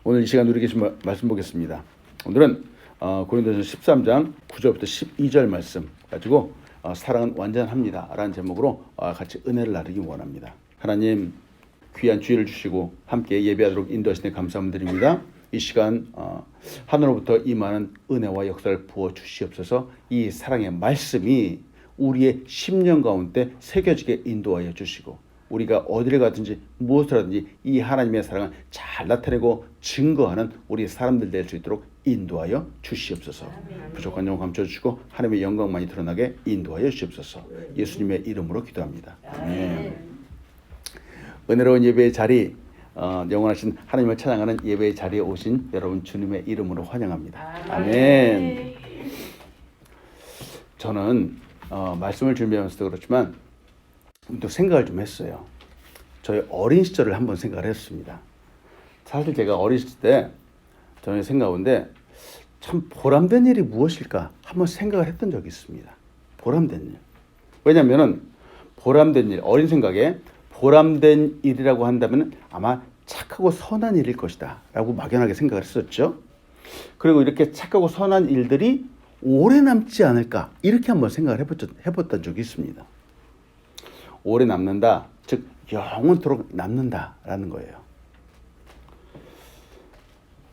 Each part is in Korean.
오늘 이 시간 누리게 주신 말씀 보겠습니다. 오늘은 고린도전서 13장 9절부터 12절 말씀 가지고 사랑은 완전합니다 라는 제목으로 같이 은혜를 나누기 원합니다. 하나님 귀한 주의를 주시고 함께 예배하도록 인도하시는 감사함 드립니다. 이 시간 하늘로부터 임하는 은혜와 역사를 부어 주시옵소서. 이 사랑의 말씀이 우리의 심령 가운데 새겨지게 인도하여 주시고 우리가 어디를 가든지 무엇을 하든지 이 하나님의 사랑을 잘 나타내고 증거하는 우리 사람들 될 수 있도록 인도하여 주시옵소서. 부족한 점을 감춰주시고 하나님의 영광만이 드러나게 인도하여 주시옵소서. 예수님의 이름으로 기도합니다. 아멘. 은혜로운 예배의 자리, 영원하신 하나님을 찬양하는 예배의 자리에 오신 여러분 주님의 이름으로 환영합니다. 아멘. 저는 말씀을 준비하면서도 그렇지만 또 생각을 좀 했어요. 저희 어린 시절을 한번 생각을 했습니다. 사실 제가 어렸을 때 저는 생각하는데 참 보람된 일이 무엇일까 한번 생각을 했던 적이 있습니다. 보람된 일. 왜냐하면 보람된 일, 어린 생각에 보람된 일이라고 한다면 아마 착하고 선한 일일 것이다 라고 막연하게 생각을 했었죠. 그리고 이렇게 착하고 선한 일들이 오래 남지 않을까 이렇게 한번 생각을 해봤던 적이 있습니다. 오래 남는다, 즉 영원토록 남는다라는 거예요.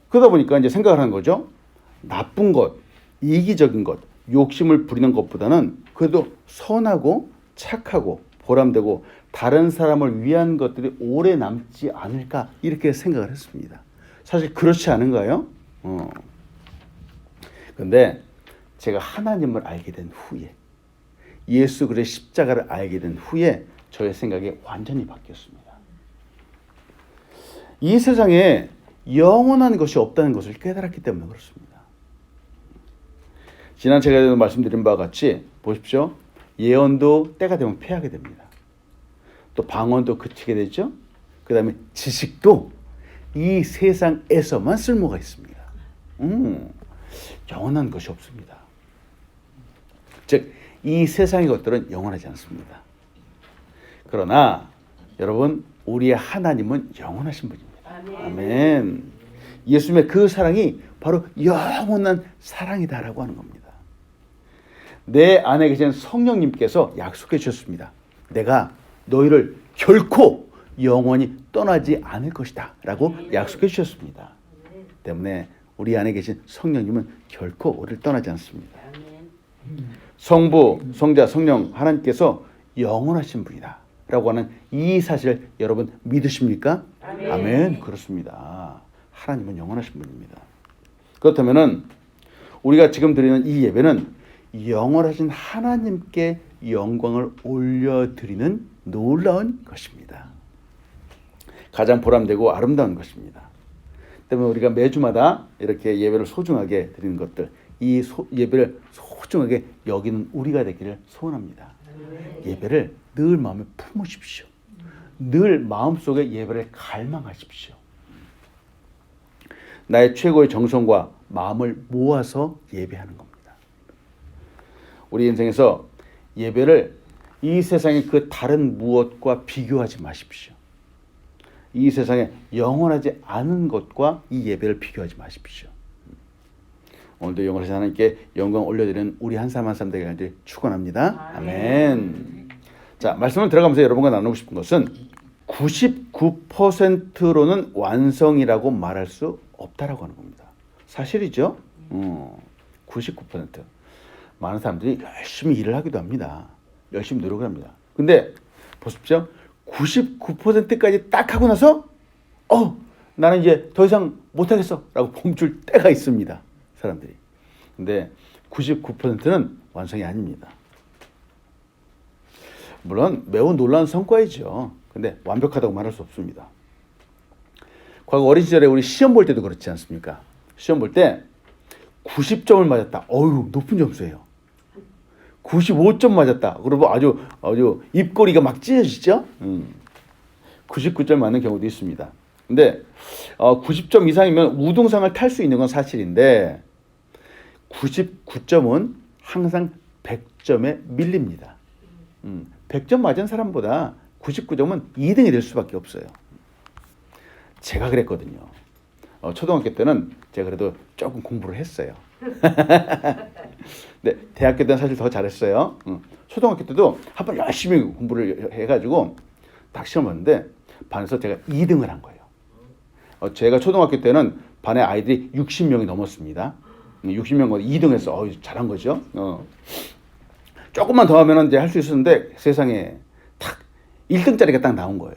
그러다 보니까 이제 생각을 하는 거죠. 나쁜 것, 이기적인 것, 욕심을 부리는 것보다는 그래도 선하고 착하고 보람되고 다른 사람을 위한 것들이 오래 남지 않을까 이렇게 생각을 했습니다. 사실 그렇지 않은가요? 그런데 제가 하나님을 알게 된 후에 예수 그리스도의 십자가를 알게 된 후에 저의 생각이 완전히 바뀌었습니다. 이 세상에 영원한 것이 없다는 것을 깨달았기 때문에 그렇습니다. 지난 시간에도 말씀드린 바와 같이 보십시오. 예언도 때가 되면 패하게 됩니다. 또 방언도 그치게 되죠. 그 다음에 지식도 이 세상에서만 쓸모가 있습니다. 영원한 것이 없습니다. 즉 이 세상의 것들은 영원하지 않습니다. 그러나 여러분 우리의 하나님은 영원하신 분입니다. 아멘. 예수님의 그 사랑이 바로 영원한 사랑이다라고 하는 겁니다. 내 안에 계신 성령님께서 약속해 주셨습니다. 내가 너희를 결코 영원히 떠나지 않을 것이다 라고 약속해 주셨습니다. 때문에 우리 안에 계신 성령님은 결코 우리를 떠나지 않습니다. 성부, 성자, 성령 하나님께서 영원하신 분이다 라고 하는 이 사실을 여러분 믿으십니까? 아멘. 그렇습니다. 하나님은 영원하신 분입니다. 그렇다면 우리가 지금 드리는 이 예배는 영원하신 하나님께 영광을 올려드리는 놀라운 것입니다. 가장 보람되고 아름다운 것입니다. 때문에 우리가 매주마다 이렇게 예배를 소중하게 드리는 것들, 이 예배를 소중하게 여기는 우리가 되기를 소원합니다. 예배를 늘 마음에 품으십시오. 늘 마음속에 예배를 갈망하십시오. 나의 최고의 정성과 마음을 모아서 예배하는 겁니다. 우리 인생에서 예배를 이 세상의 그 다른 무엇과 비교하지 마십시오. 이 세상에 영원하지 않은 것과 이 예배를 비교하지 마십시오. 오늘도 영원하신 하나님께 영광 올려드리는 우리 한 사람 한 사람 되기를 축원합니다. 아멘. 자, 말씀을 들어가면서 여러분과 나누고 싶은 것은 99%로는 완성이라고 말할 수 없다라고 하는 겁니다. 사실이죠. 99%. 많은 사람들이 열심히 일을 하기도 합니다. 열심히 노력을 합니다. 근데 보십시오. 99%까지 딱 하고 나서 나는 이제 더 이상 못하겠어 라고 멈출 때가 있습니다. 사람들이. 근데 99%는 완성이 아닙니다. 물론 매우 놀라운 성과이죠. 근데 완벽하다고 말할 수 없습니다. 과거 어린 시절에 우리 시험 볼 때도 그렇지 않습니까? 시험 볼 때 90점을 맞았다. 높은 점수예요. 95점 맞았다. 그러면 아주 입꼬리가 막 찢어지죠? 99점 맞는 경우도 있습니다. 근데 90점 이상이면 우등상을 탈 수 있는 건 사실인데 99점은 항상 100점에 밀립니다. 100점 맞은 사람보다 99점은 2등이 될 수밖에 없어요. 제가 그랬거든요. 초등학교 때는 제가 그래도 조금 공부를 했어요. 네, 대학교 때는 사실 더 잘했어요. 초등학교 때도 한 번 열심히 공부를 해가지고 딱 시험 봤는데 반에서 제가 2등을 한 거예요. 제가 초등학교 때는 반에 아이들이 60명이 넘었습니다. 60명 건 2등했어. 잘한 거죠. 조금만 더 하면 이제 할 수 있었는데 세상에 딱 1등짜리가 딱 나온 거예요.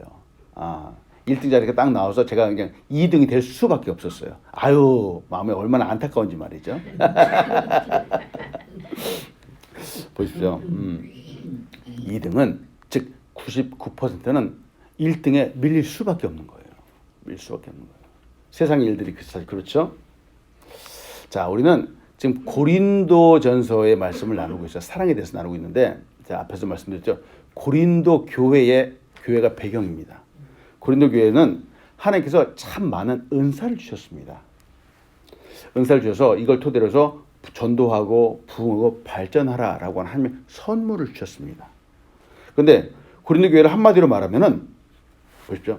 1등짜리가 딱 나와서 제가 그냥 2등이 될 수밖에 없었어요. 아유, 마음에 얼마나 안타까운지 말이죠. 보십시오. 2등은 즉 99%는 1등에 밀릴 수밖에 없는 거예요. 밀릴 수밖에 없는 거예요. 세상의 일들이 사실 그렇죠. 자, 우리는 지금 고린도전서의 말씀을 나누고 있어요. 사랑에 대해서 나누고 있는데, 제가 앞에서 말씀드렸죠. 고린도 교회가 배경입니다. 고린도 교회는 하나님께서 참 많은 은사를 주셨습니다. 은사를 주셔서 이걸 토대로 해서 전도하고 부흥하고 발전하라라고 하는 하나님의 선물을 주셨습니다. 그런데 고린도 교회를 한마디로 말하면은 보십시오.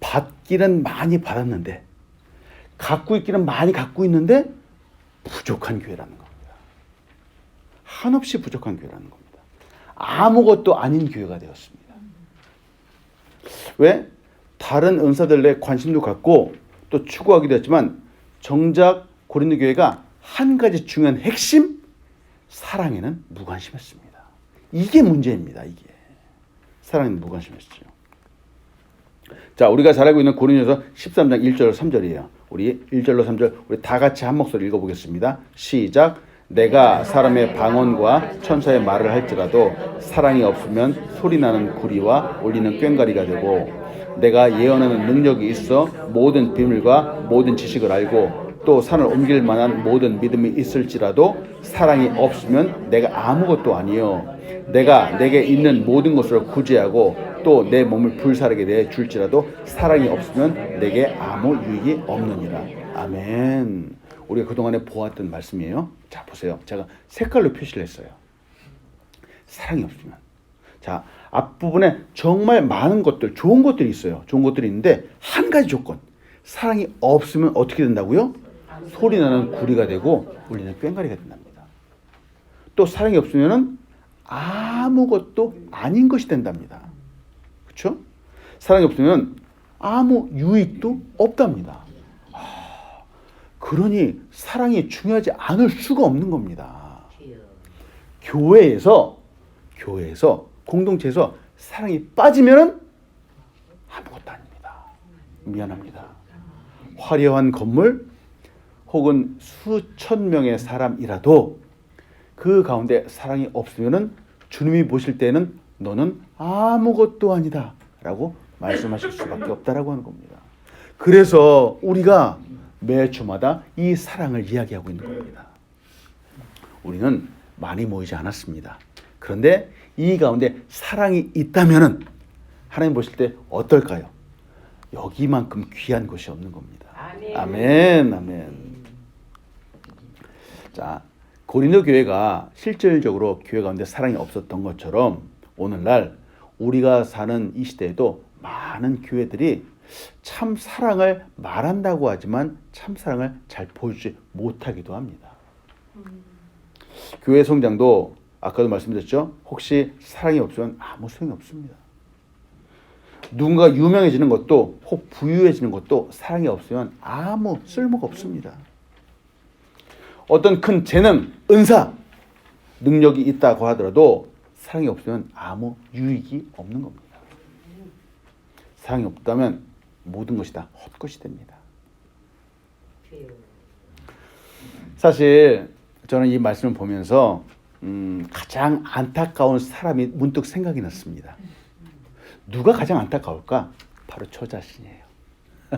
받기는 많이 받았는데 갖고 있기는 많이 갖고 있는데 부족한 교회라는 겁니다. 한없이 부족한 교회라는 겁니다. 아무것도 아닌 교회가 되었습니다. 왜? 다른 은사들에 관심도 갖고 또 추구하기도 했지만 정작 고린도 교회가 한 가지 중요한 핵심, 사랑에는 무관심했습니다. 이게 문제입니다. 이게 사랑에는 무관심했죠. 자, 우리가 잘 알고 있는 고린도서 13장 1절 3절이에요. 우리 1절로 3절 우리 다 같이 한 목소리 읽어보겠습니다. 시작. 내가 사람의 방언과 천사의 말을 할지라도 사랑이 없으면 소리나는 구리와 울리는 꽹과리가 되고, 내가 예언하는 능력이 있어 모든 비밀과 모든 지식을 알고 또 산을 옮길 만한 모든 믿음이 있을지라도 사랑이 없으면 내가 아무것도 아니요. 내가 내게 있는 모든 것으로 구제하고 또 내 몸을 불사르게 내 줄지라도 사랑이 없으면 내게 아무 유익이 없느니라. 아멘. 우리가 그동안에 보았던 말씀이에요. 자, 보세요. 제가 색깔로 표시를 했어요. 사랑이 없으면. 자, 앞부분에 정말 많은 것들, 좋은 것들이 있어요. 좋은 것들이 있는데 한 가지 조건. 사랑이 없으면 어떻게 된다고요? 소리나는 구리가 되고 울리는 꽹과리가 된답니다. 또 사랑이 없으면 아무것도 아닌 것이 된답니다. 그렇죠? 사랑이 없으면 아무 유익도 없답니다. 그러니 사랑이 중요하지 않을 수가 없는 겁니다. 교회에서 공동체에서 사랑이 빠지면 아무것도 아닙니다. 미안합니다. 화려한 건물 혹은 수천 명의 사람이라도 그 가운데 사랑이 없으면 주님이 보실 때는 너는 아무것도 아니다 라고 말씀하실 수밖에 없다라고 하는 겁니다. 그래서 우리가 매 주마다 이 사랑을 이야기하고 있는 겁니다. 우리는 많이 모이지 않았습니다. 그런데 이 가운데 사랑이 있다면 하나님 보실 때 어떨까요? 여기만큼 귀한 것이 없는 겁니다. 아멘. 아멘. 자, 고린도 교회가 실질적으로 교회 가운데 사랑이 없었던 것처럼 오늘날 우리가 사는 이 시대에도 많은 교회들이 참 사랑을 말한다고 하지만 참 사랑을 잘 보여주지 못하기도 합니다. 교회 성장도 아까도 말씀드렸죠. 혹시 사랑이 없으면 아무 소용이 없습니다. 누군가 유명해지는 것도 혹 부유해지는 것도 사랑이 없으면 아무 쓸모가 없습니다. 어떤 큰 재능, 은사, 능력이 있다고 하더라도 사랑이 없으면 아무 유익이 없는 겁니다. 사랑이 없다면 모든 것이 다 헛것이 됩니다. 사실 저는 이 말씀을 보면서 가장 안타까운 사람이 문득 생각이 났습니다. 누가 가장 안타까울까? 바로 저 자신이에요.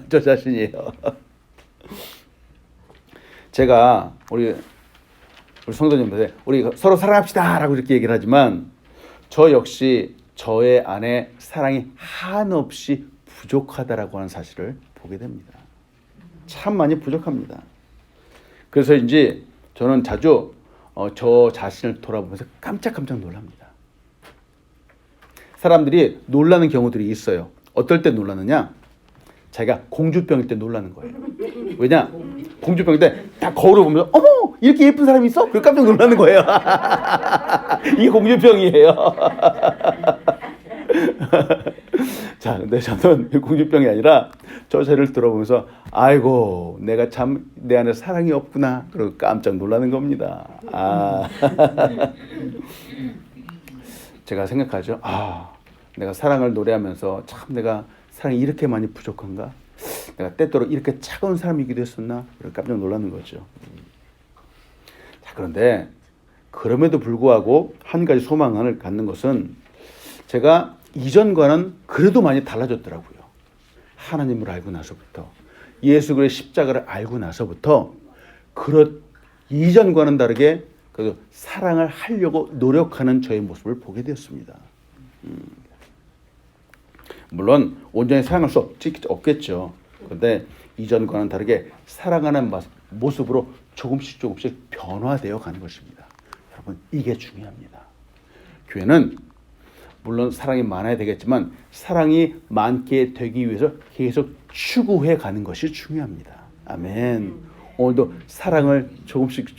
저 자신이에요. 제가 우리 성도님들 우리 서로 사랑합시다 라고 이렇게 얘기를 하지만 저 역시 저의 안에 사랑이 한없이 부족하다라고 하는 사실을 보게 됩니다. 참 많이 부족합니다. 그래서인지 저는 자주 저 자신을 돌아보면서 깜짝깜짝 놀랍니다. 사람들이 놀라는 경우들이 있어요. 어떨 때 놀라느냐? 자기가 공주병일 때 놀라는 거예요. 왜냐? 공주병일 때 딱 거울을 보면서 어머 이렇게 예쁜 사람이 있어? 그래서 깜짝 놀라는 거예요. 이게 공주병이에요. 자, 근데 저는 공주병이 아니라 저 죄를 들어보면서 아이고 내가 참 내 안에 사랑이 없구나. 그리고 깜짝 놀라는 겁니다. 제가 생각하죠. 내가 사랑을 노래하면서 참 내가 사랑이 이렇게 많이 부족한가? 내가 때때로 이렇게 차가운 사람이기도 했었나? 그리고 깜짝 놀라는 거죠. 자, 그런데 그럼에도 불구하고 한 가지 소망을 갖는 것은 제가 이전과는 그래도 많이 달라졌더라고요. 하나님을 알고 나서부터 예수 그리스도의 십자가를 알고 나서부터 이전과는 다르게 그 사랑을 하려고 노력하는 저의 모습을 보게 되었습니다. 물론 온전히 사랑할 수 없겠죠. 그런데 이전과는 다르게 사랑하는 모습으로 조금씩 변화되어 가는 것입니다. 여러분 이게 중요합니다. 교회는 물론 사랑이 많아야 되겠지만 사랑이 많게 되기 위해서 계속 추구해 가는 것이 중요합니다. 아멘. 오늘도 사랑을 조금씩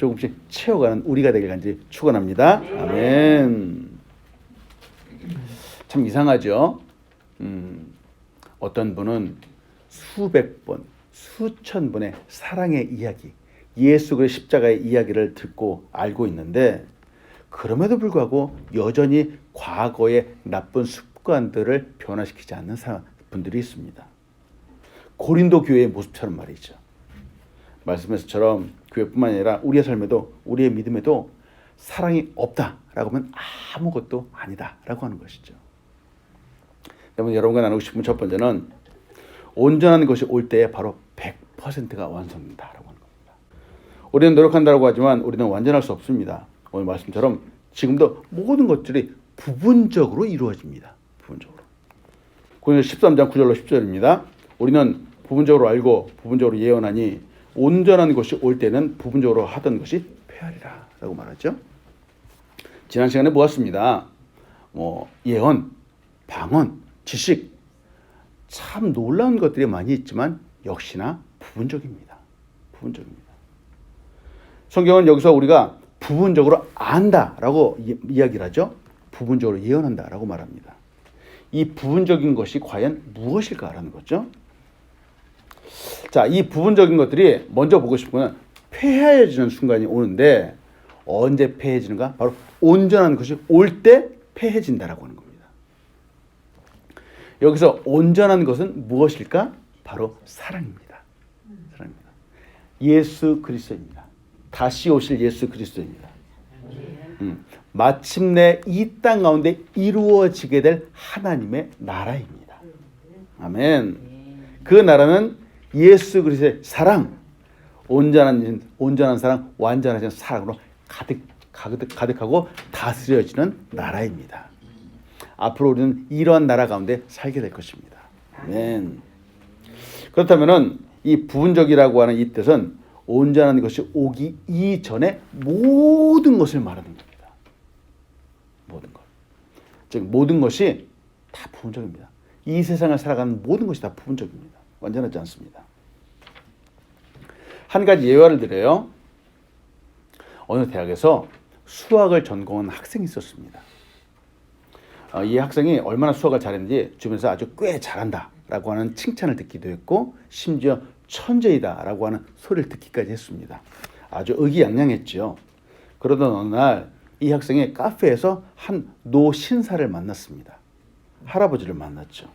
채워가는 우리가 되길 간절히 축원합니다. 아멘. 참 이상하죠. 어떤 분은 수백 번, 수천 번의 사랑의 이야기, 예수 그리스도의 십자가의 이야기를 듣고 알고 있는데 그럼에도 불구하고 여전히 과거의 나쁜 습관들을 변화시키지 않는 분들이 있습니다. 고린도 교회의 모습처럼 말이죠. 말씀에서처럼 교회뿐만 아니라 우리의 삶에도 우리의 믿음에도 사랑이 없다라고 하면 아무것도 아니다라고 하는 것이죠. 그러면 여러분과 나누고 싶은 첫 번째는 온전한 것이 올 때에 바로 100%가 완성된다라고 하는 겁니다. 우리는 노력한다고 하지만 우리는 완전할 수 없습니다. 오늘 말씀처럼 지금도 모든 것들이 부분적으로 이루어집니다. 부분적으로. 고린도서 13장 9절로 10절입니다. 우리는 부분적으로 알고 부분적으로 예언하니 온전한 것이 올 때는 부분적으로 하던 것이 폐하리라 라고 말하죠. 지난 시간에 보았습니다. 예언, 방언, 지식 참 놀라운 것들이 많이 있지만 역시나 부분적입니다. 부분적입니다. 성경은 여기서 우리가 부분적으로 안다라고 이야기를 하죠. 부분적으로 예언한다라고 말합니다. 이 부분적인 것이 과연 무엇일까라는 거죠. 자, 이 부분적인 것들이 먼저 보고 싶은 건 폐해지는 순간이 오는데 언제 폐해지는가? 바로 온전한 것이 올 때 폐해진다라고 하는 겁니다. 여기서 온전한 것은 무엇일까? 바로 사랑입니다. 사랑입니다. 예수 그리스도입니다. 다시 오실 예수 그리스도입니다. 마침내 이 땅 가운데 이루어지게 될 하나님의 나라입니다. 아멘. 그 나라는 예수 그리스도의 사랑, 온전한 사랑, 완전하신 사랑으로 가득하고 다스려지는 나라입니다. 앞으로 우리는 이러한 나라 가운데 살게 될 것입니다. 아멘. 그렇다면은 이 부분적이라고 하는 이 뜻은 온전한 것이 오기 이전에 모든 것을 말하는 겁니다. 모든 것. 즉 모든 것이 다 부분적입니다. 이 세상을 살아가는 모든 것이 다 부분적입니다. 완전하지 않습니다. 한 가지 예화를 드려요. 어느 대학에서 수학을 전공한 학생이 있었습니다. 이 학생이 얼마나 수학을 잘했는지 주변에서 아주 꽤 잘한다라고 하는 칭찬을 듣기도 했고 심지어 천재이다라고 하는 소리를 듣기까지 했습니다. 아주 의기양양했죠. 그러던 어느 날 이 학생이 카페에서 한 노신사를 만났습니다. 할아버지를 만났죠.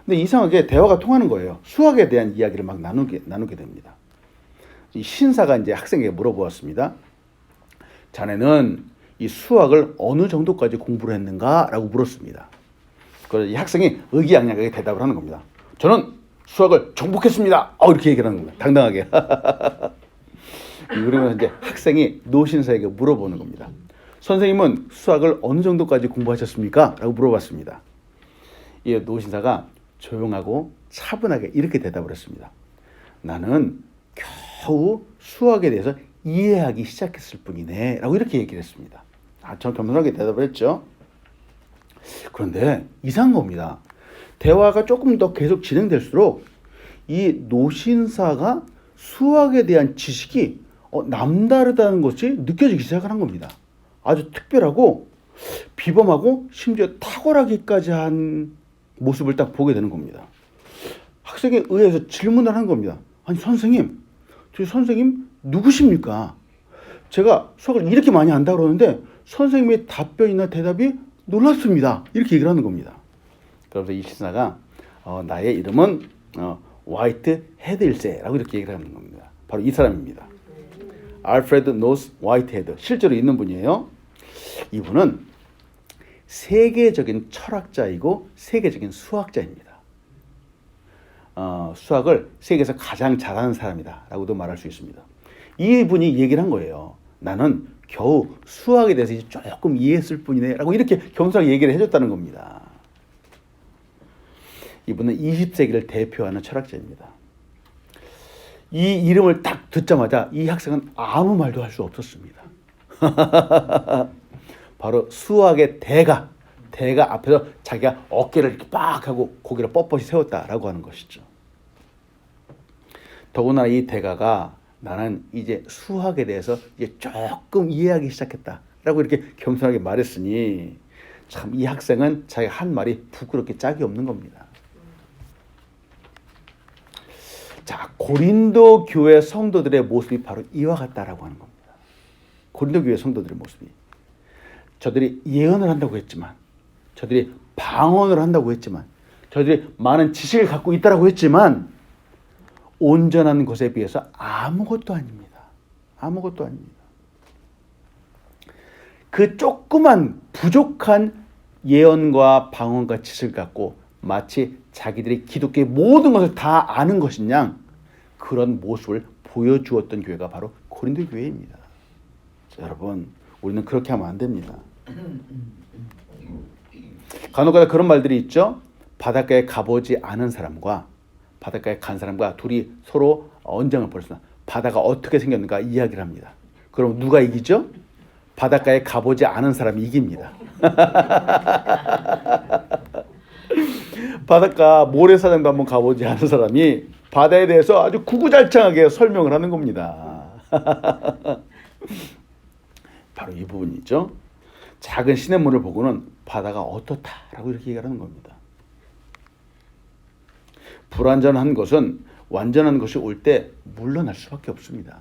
근데 이상하게 대화가 통하는 거예요. 수학에 대한 이야기를 막 나누게 됩니다. 이 신사가 이제 학생에게 물어보았습니다. 자네는 이 수학을 어느 정도까지 공부를 했는가라고 물었습니다. 그래서 이 학생이 의기양양하게 대답을 하는 겁니다. 저는 수학을 정복했습니다. 이렇게 얘기를 하는 겁니다. 당당하게. 그러면 이제 학생이 노신사에게 물어보는 겁니다. 선생님은 수학을 어느 정도까지 공부하셨습니까? 라고 물어봤습니다. 이 노신사가 조용하고 차분하게 이렇게 대답을 했습니다. 나는 겨우 수학에 대해서 이해하기 시작했을 뿐이네 라고 이렇게 얘기를 했습니다. 전 겸손하게 대답을 했죠. 그런데 이상한 겁니다. 대화가 조금 더 계속 진행될수록 이 노신사가 수학에 대한 지식이 남다르다는 것이 느껴지기 시작한 겁니다. 아주 특별하고 비범하고 심지어 탁월하기까지 한 모습을 딱 보게 되는 겁니다. 학생에 의해서 질문을 한 겁니다. 아니 선생님, 저 선생님 누구십니까? 제가 수학을 이렇게 많이 안다고 그러는데 선생님의 답변이나 대답이 놀랍습니다. 이렇게 얘기를 하는 겁니다. 그러면서 이 신사가 나의 이름은 화이트 헤드일세라고 이렇게 얘기를 하는 겁니다. 바로 이 사람입니다. 알프레드 노스 화이트헤드. 실제로 있는 분이에요. 이분은 세계적인 철학자이고 세계적인 수학자입니다. 수학을 세계에서 가장 잘하는 사람이다 라고도 말할 수 있습니다. 이분이 얘기를 한 거예요. 나는 겨우 수학에 대해서 이제 조금 이해했을 뿐이네 라고 이렇게 겸손하게 얘기를 해줬다는 겁니다. 이분은 20세기를 대표하는 철학자입니다. 이 이름을 딱 듣자마자 이 학생은 아무 말도 할 수 없었습니다. 바로 수학의 대가 앞에서 자기가 어깨를 이렇게 빡 하고 고개를 뻣뻣이 세웠다라고 하는 것이죠. 더구나 이 대가가 나는 이제 수학에 대해서 이제 조금 이해하기 시작했다라고 이렇게 겸손하게 말했으니 참 이 학생은 자기 한 말이 부끄럽게 짝이 없는 겁니다. 자, 고린도 교회 성도들의 모습이 바로 이와 같다라고 하는 겁니다. 고린도 교회 성도들의 모습이. 저들이 예언을 한다고 했지만, 저들이 방언을 한다고 했지만, 저들이 많은 지식을 갖고 있다라고 했지만 온전한 것에 비해서 아무것도 아닙니다. 아무것도 아닙니다. 그 조그만 부족한 예언과 방언과 지식을 갖고 마치 자기들이 기독교의 모든 것을 다 아는 것인 양 그런 모습을 보여주었던 교회가 바로 고린도 교회입니다. 자, 여러분, 우리는 그렇게 하면 안 됩니다. 간혹가다 그런 말들이 있죠. 바닷가에 가보지 않은 사람과 바닷가에 간 사람과 둘이 서로 언쟁을 벌였으나 바다가 어떻게 생겼는가 이야기를 합니다. 그럼 누가 이기죠? 바닷가에 가보지 않은 사람이 이깁니다. 바닷가 모래사장도 한번 가보지 않은 사람이 바다에 대해서 아주 구구절창하게 설명을 하는 겁니다. 바로 이 부분이죠. 작은 시냇물을 보고는 바다가 어떻다라고 이렇게 얘기하는 겁니다. 불완전한 것은 완전한 것이 올 때 물러날 수밖에 없습니다.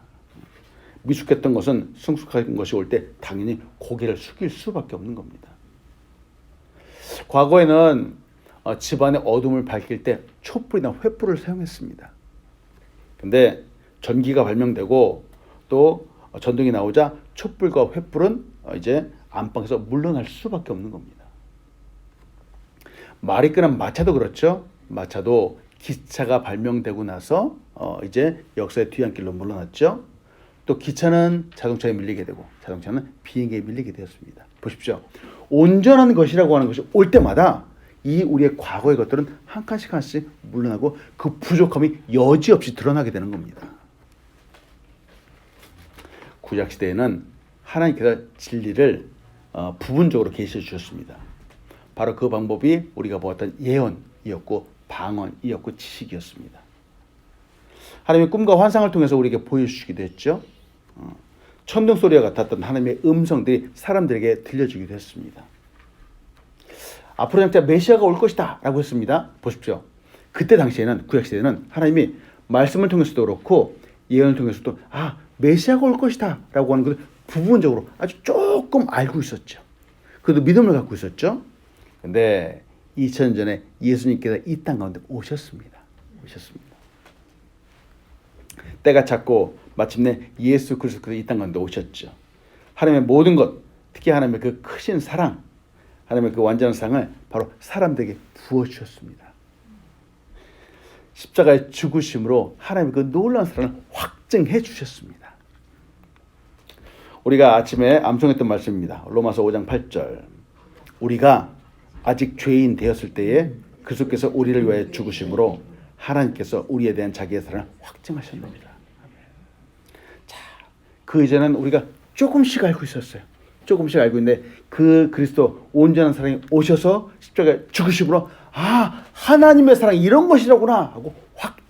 미숙했던 것은 성숙한 것이 올 때 당연히 고개를 숙일 수밖에 없는 겁니다. 과거에는 집안의 어둠을 밝힐 때 촛불이나 횃불을 사용했습니다. 근데 전기가 발명되고 또 전등이 나오자 촛불과 횃불은 이제 안방에서 물러날 수밖에 없는 겁니다. 말이 끄는 마차도 그렇죠. 마차도 기차가 발명되고 나서 이제 역사의 뒤안길로 물러났죠. 또 기차는 자동차에 밀리게 되고 자동차는 비행기에 밀리게 되었습니다. 보십시오. 온전한 것이라고 하는 것이 올 때마다 이 우리의 과거의 것들은 한 칸씩 한씩 물러나고 그 부족함이 여지없이 드러나게 되는 겁니다. 구약시대에는 하나님께서 진리를 부분적으로 계시해 주셨습니다. 바로 그 방법이 우리가 보았던 예언이었고 방언이었고 지식이었습니다. 하나님의 꿈과 환상을 통해서 우리에게 보여주시기도 했죠. 천둥 소리와 같았던 하나님의 음성들이 사람들에게 들려주기도 했습니다. 앞으로 장차 메시아가 올 것이다 라고 했습니다. 보십시오. 그때 당시에는 구약시대에는 하나님이 말씀을 통해서도 그렇고 예언을 통해서도 메시아가 올 것이다 라고 하는 것을 부분적으로 아주 조금 알고 있었죠. 그래도 믿음을 갖고 있었죠. 근데 2000년 전에 예수님께서 이 땅 가운데 오셨습니다. 때가 찼고 마침내 예수 그리스도께서 이 땅 가운데 오셨죠. 하나님의 모든 것, 특히 하나님의 그 크신 사랑, 하나님의 그 완전한 사랑을 바로 사람들에게 부어주셨습니다. 십자가의 죽으심으로 하나님의 그 놀라운 사랑을 확증해 주셨습니다. 우리가 아침에 암송했던 말씀입니다. 로마서 5장 8절. 우리가 아직 죄인 되었을 때에 그리스도께서 우리를 위하여 죽으심으로 하나님께서 우리에 대한 자기의 사랑을 확증하셨습니다. 자, 그 이전에는 우리가 조금씩 알고 있었어요. 조금씩 알고 있는데 그 그리스도 온전한 사랑이 오셔서 십자가에 죽으심으로 하나님의 사랑이 이런 것이라구나 하고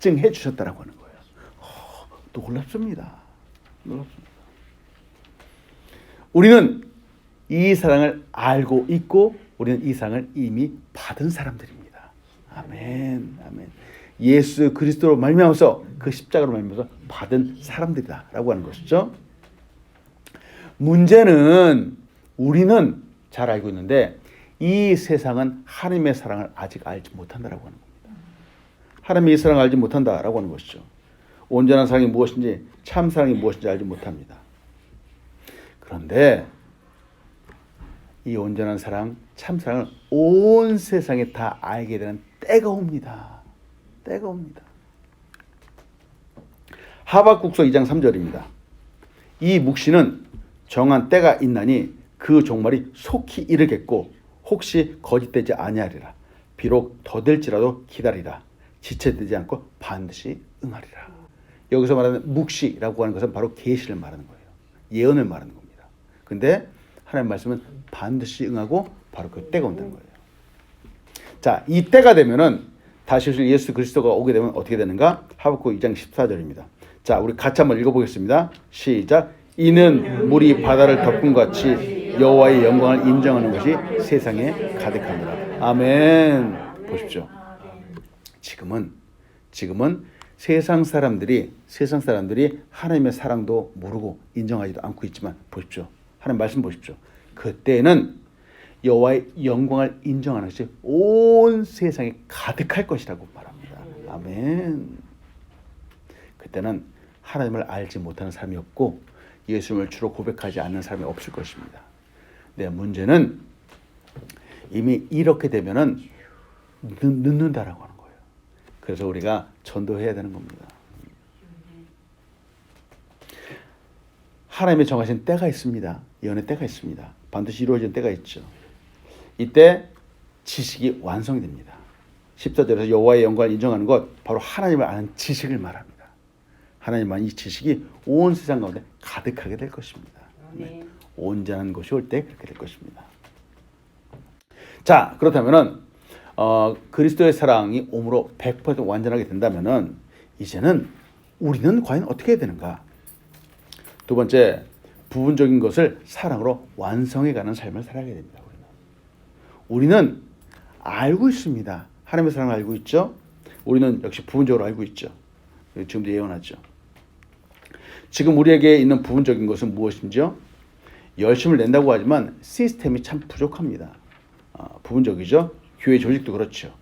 입증해 주셨다라고 하는 거예요. 놀랍습니다. 놀랍습니다. 우리는 이 사랑을 알고 있고 우리는 이 사랑을 이미 받은 사람들입니다. 아멘. 아멘. 예수 그리스도로 말미암아서 그 십자가로 말미암아서 받은 사람들이다라고 하는 것이죠. 문제는 우리는 잘 알고 있는데 이 세상은 하나님의 사랑을 아직 알지 못한다라고 하는 겁니다. 하나님의 사랑을 알지 못한다라고 하는 것이죠. 온전한 사랑이 무엇인지 참 사랑이 무엇인지 알지 못합니다. 그런데 이 온전한 사랑, 참 사랑을 온 세상에 다 알게 되는 때가 옵니다. 때가 옵니다. 하박국서 2장 3절입니다. 이 묵시는 정한 때가 있나니 그 종말이 속히 이르겠고 혹시 거짓되지 아니하리라. 비록 더될지라도 기다리라. 지체되지 않고 반드시 응하리라. 여기서 말하는 묵시라고 하는 것은 바로 계시를 말하는 거예요. 예언을 말하는 겁니다. 근데 하나님 말씀은 반드시 응하고 바로 그 때가 온다는 거예요. 자, 이 때가 되면은 다시 오실 예수 그리스도가 오게 되면 어떻게 되는가? 하박국 2장 14절입니다. 자, 우리 같이 한번 읽어보겠습니다. 시작. 이는 물이 바다를 덮은 것 같이 여호와의 영광을 인정하는 것이 세상에 가득합니다. 아멘. 보십시오. 지금은 세상 사람들이 하나님의 사랑도 모르고 인정하지도 않고 있지만 보십시오. 하나님 말씀 보십시오. 그때는 여호와의 영광을 인정하는 것이 온 세상에 가득할 것이라고 말합니다. 아멘. 그때는 하나님을 알지 못하는 사람이 없고 예수님을 주로 고백하지 않는 사람이 없을 것입니다. 네, 문제는 이미 이렇게 되면은 늦는다라고 하는 거예요. 그래서 우리가 전도해야 되는 겁니다. 하나님의 정하신 때가 있습니다. 예언의 때가 있습니다. 반드시 이루어지는 때가 있죠. 이때 지식이 완성이 됩니다. 14절에서 여호와의 영광을 인정하는 것, 바로 하나님을 아는 지식을 말합니다. 하나님만 이 지식이 온 세상 가운데 가득하게 될 것입니다. 네. 온전한 것이 올 때 그렇게 될 것입니다. 자, 그렇다면은 그리스도의 사랑이 옴으로 100% 완전하게 된다면은 이제는 우리는 과연 어떻게 해야 되는가? 두 번째, 부분적인 것을 사랑으로 완성해가는 삶을 살아야 됩니다. 우리는 알고 있습니다. 하나님의 사랑을 알고 있죠. 우리는 역시 부분적으로 알고 있죠. 지금도 예언하죠. 지금 우리에게 있는 부분적인 것은 무엇인지요? 열심을 낸다고 하지만 시스템이 참 부족합니다. 부분적이죠. 교회 조직도 그렇죠.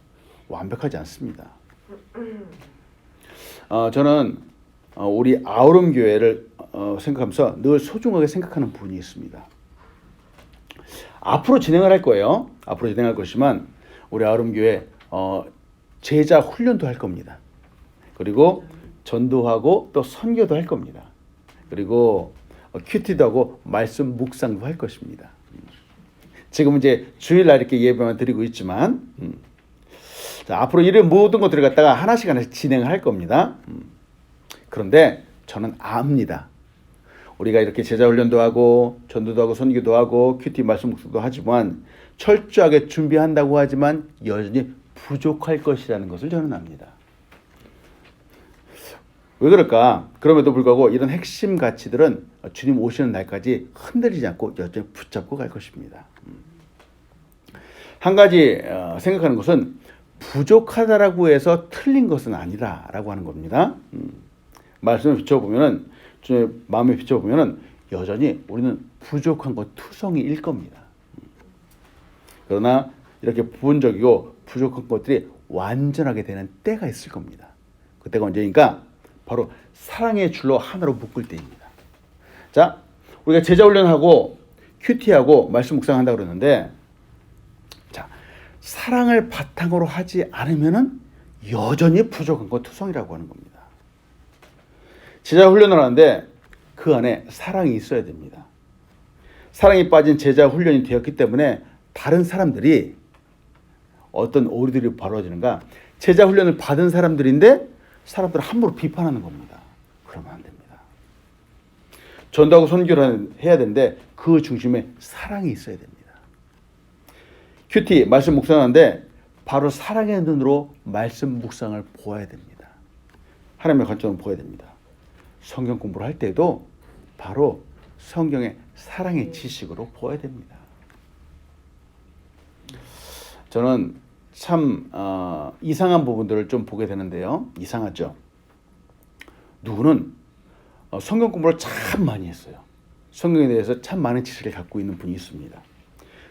완벽하지 않습니다. 저는 우리 아우름 교회를 생각하면서 늘 소중하게 생각하는 부분이 있습니다. 앞으로 진행을 할 거예요. 앞으로 진행할 것이지만 우리 아우름 교회 제자 훈련도 할 겁니다. 그리고 전도하고 또 선교도 할 겁니다. 그리고 큐티도 하고 말씀 묵상도 할 것입니다. 지금 이제 주일날 이렇게 예배만 드리고 있지만 자, 앞으로 이런 모든 것들을 갖다가 하나씩 진행을 할 겁니다. 그런데 저는 압니다. 우리가 이렇게 제자 훈련도 하고 전도도 하고 선교도 하고 큐티 말씀 묵상도 하지만 철저하게 준비한다고 하지만 여전히 부족할 것이라는 것을 저는 압니다. 왜 그럴까? 그럼에도 불구하고 이런 핵심 가치들은 주님 오시는 날까지 흔들리지 않고 여전히 붙잡고 갈 것입니다. 한 가지 생각하는 것은 부족하다라고 해서 틀린 것은 아니다라고 하는 겁니다. 말씀을 비춰보면은 주님의 마음에 비춰보면은 여전히 우리는 부족한 것 투성이일 겁니다. 그러나 이렇게 부분적이고 부족한 것들이 완전하게 되는 때가 있을 겁니다. 그때가 언제니까 바로 사랑의 줄로 하나로 묶을 때입니다. 자, 우리가 제자 훈련하고 큐티하고 말씀 묵상한다고 그러는데, 자, 사랑을 바탕으로 하지 않으면은 여전히 부족한 것 투성이라고 하는 겁니다. 제자 훈련을 하는데 그 안에 사랑이 있어야 됩니다. 사랑이 빠진 제자 훈련이 되었기 때문에 다른 사람들이 어떤 오류들이 벌어지는가? 제자 훈련을 받은 사람들인데 사람들을 함부로 비판하는 겁니다. 그러면 안 됩니다. 전도하고 선교를 해야 되는데 그 중심에 사랑이 있어야 됩니다. 큐티 말씀 묵상하는데 바로 사랑의 눈으로 말씀 묵상을 보아야 됩니다. 하나님의 관점으로 보아야 됩니다. 성경 공부를 할 때도 바로 성경의 사랑의 지식으로 보아야 됩니다. 저는 참 이상한 부분들을 좀 보게 되는데요. 이상하죠. 누구는 성경 공부를 참 많이 했어요. 성경에 대해서 참 많은 지식을 갖고 있는 분이 있습니다.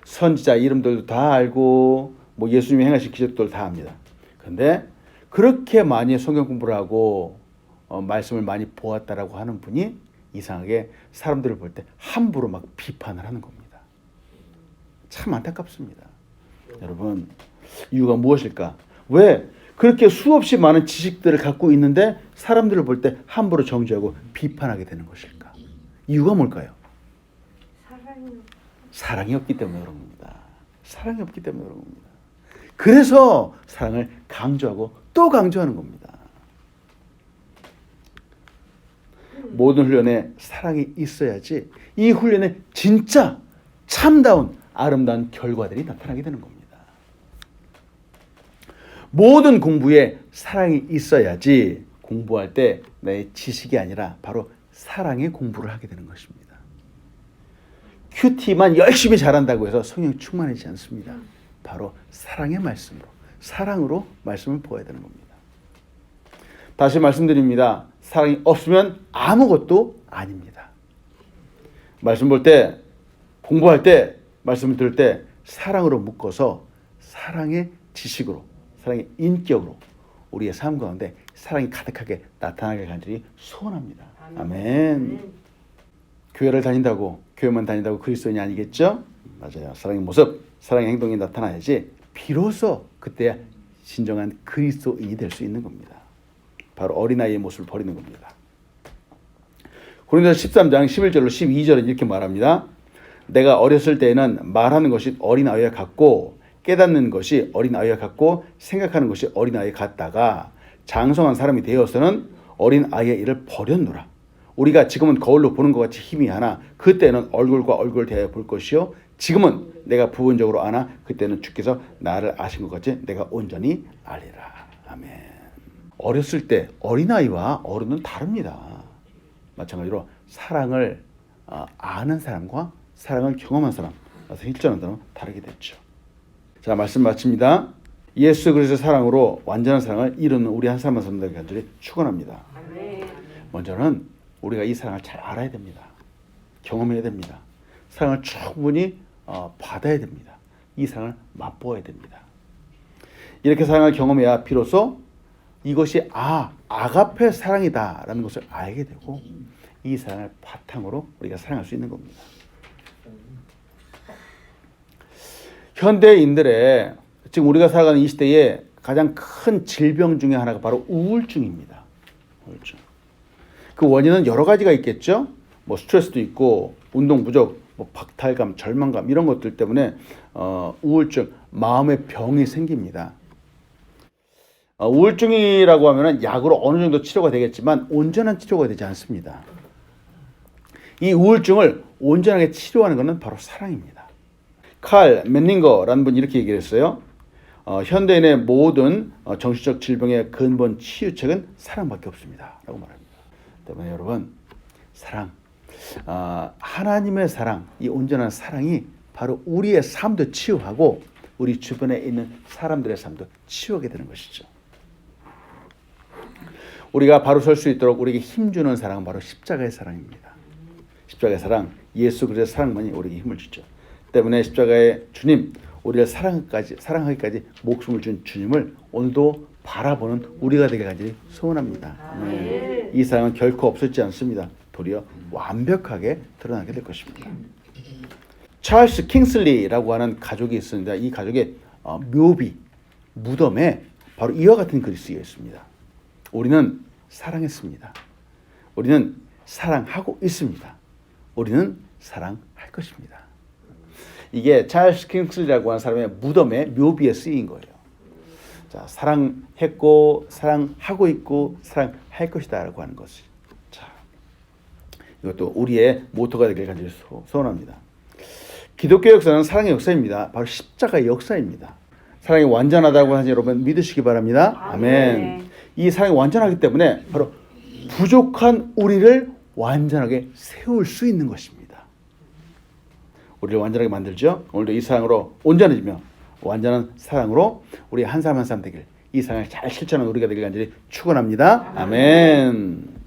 선지자 이름들도 다 알고 뭐 예수님이 행하신 기적들도 다 압니다. 그런데 그렇게 많이 성경 공부를 하고 말씀을 많이 보았다라고 하는 분이 이상하게 사람들을 볼 때 함부로 막 비판을 하는 겁니다. 참 안타깝습니다. 여러분, 이유가 무엇일까? 왜 그렇게 수없이 많은 지식들을 갖고 있는데 사람들을 볼 때 함부로 정죄하고 비판하게 되는 것일까? 이유가 뭘까요? 사랑이 없기 때문에 그런 겁니다. 사랑이 없기 때문에 그런 겁니다. 그래서 사랑을 강조하고 또 강조하는 겁니다. 모든 훈련에 사랑이 있어야지 이 훈련에 진짜 참다운 아름다운 결과들이 나타나게 되는 겁니다. 모든 공부에 사랑이 있어야지 공부할 때 내 지식이 아니라 바로 사랑의 공부를 하게 되는 것입니다. 큐티만 열심히 잘한다고 해서 성령 충만하지 않습니다. 바로 사랑의 말씀으로, 사랑으로 말씀을 보아야 되는 겁니다. 다시 말씀드립니다. 사랑이 없으면 아무것도 아닙니다. 말씀 볼 때, 공부할 때, 말씀을 들을 때 사랑으로 묶어서 사랑의 지식으로, 사랑의 인격으로 우리의 삶 가운데 사랑이 가득하게 나타나게 간절히 소원합니다. 아멘. 교회를 다닌다고, 교회만 다닌다고 그리스도인이 아니겠죠? 맞아요. 사랑의 모습, 사랑의 행동이 나타나야지 비로소 그때야 진정한 그리스도인이 될 수 있는 겁니다. 바로 어린아이의 모습을 버리는 겁니다. 고린도서 13장 11절로 12절은 이렇게 말합니다. 내가 어렸을 때에는 말하는 것이 어린아이와 같고 깨닫는 것이 어린아이와 같고 생각하는 것이 어린아이와 같다가 장성한 사람이 되어서는 어린아이의 일을 버렸노라. 우리가 지금은 거울로 보는 것 같이 희미하나 그때는 얼굴과 얼굴을 대하여 볼 것이요 지금은 내가 부분적으로 아나 그때는 주께서 나를 아신 것 같이 내가 온전히 알리라. 아멘. 어렸을 때 어린아이와 어른은 다릅니다. 마찬가지로 사랑을 아는 사람과 사랑을 경험한 사람, 실전한 사람은 다르게 됐죠. 자, 말씀 마칩니다. 예수 그리스도의 사랑으로 완전한 사랑을 이루는 우리 한 사람 한 사람들에게 간절히 축원합니다. 먼저는 우리가 이 사랑을 잘 알아야 됩니다. 경험해야 됩니다. 사랑을 충분히 받아야 됩니다. 이 사랑을 맛보아야 됩니다. 이렇게 사랑을 경험해야 비로소 이것이 아가페 사랑이다라는 것을 알게 되고 이 사랑을 바탕으로 우리가 사랑할 수 있는 겁니다. 현대인들의 지금 우리가 살아가는 이 시대에 가장 큰 질병 중에 하나가 바로 우울증입니다. 우울증. 그 원인은 여러 가지가 있겠죠. 뭐 스트레스도 있고 운동 부족, 뭐 박탈감, 절망감 이런 것들 때문에 우울증, 마음의 병이 생깁니다. 우울증이라고 하면은 약으로 어느 정도 치료가 되겠지만 온전한 치료가 되지 않습니다. 이 우울증을 온전하게 치료하는 것은 바로 사랑입니다. 칼 맨닝거라는 분이 이렇게 얘기를 했어요. 현대인의 모든 정신적 질병의 근본 치유책은 사랑밖에 없습니다. 라고 말합니다. 때문에 여러분, 사랑, 하나님의 사랑, 이 온전한 사랑이 바로 우리의 삶도 치유하고 우리 주변에 있는 사람들의 삶도 치유하게 되는 것이죠. 우리가 바로 설 수 있도록 우리에게 힘주는 사랑은 바로 십자가의 사랑입니다. 십자가의 사랑, 예수 그리스도의 사랑만이 우리에게 힘을 주죠. 때문에 십자가의 주님, 우리를 사랑하기까지 목숨을 준 주님을 오늘도 바라보는 우리가 되게 간절히 소원합니다. 이 사랑은 결코 없어지지 않습니다. 도리어 완벽하게 드러나게 될 것입니다. 찰스 킹슬리라고 하는 가족이 있습니다. 이 가족의 묘비, 무덤에 바로 이와 같은 글이 쓰여 있습니다. 우리는 사랑했습니다. 우리는 사랑하고 있습니다. 우리는 사랑할 것입니다. 이게 찰스 킹슬리라고 하는 사람의 무덤에 묘비에 쓰인 거예요. 자, 사랑했고 사랑하고 있고 사랑할 것이다라고 하는 것이. 자, 이것도 우리의 모토가 되길 간절히 소원합니다. 기독교 역사는 사랑의 역사입니다. 바로 십자가의 역사입니다. 사랑이 완전하다고 하니 여러분 믿으시기 바랍니다. 아멘. 이 사랑이 완전하기 때문에 바로 부족한 우리를 완전하게 세울 수 있는 것입니다. 우리를 완전하게 만들죠. 오늘도 이 사랑으로 온전해지며 완전한 사랑으로 우리 한 사람 한 사람 되길, 이 사랑을 잘 실천하는 우리가 되길 간절히 축원합니다. 아멘.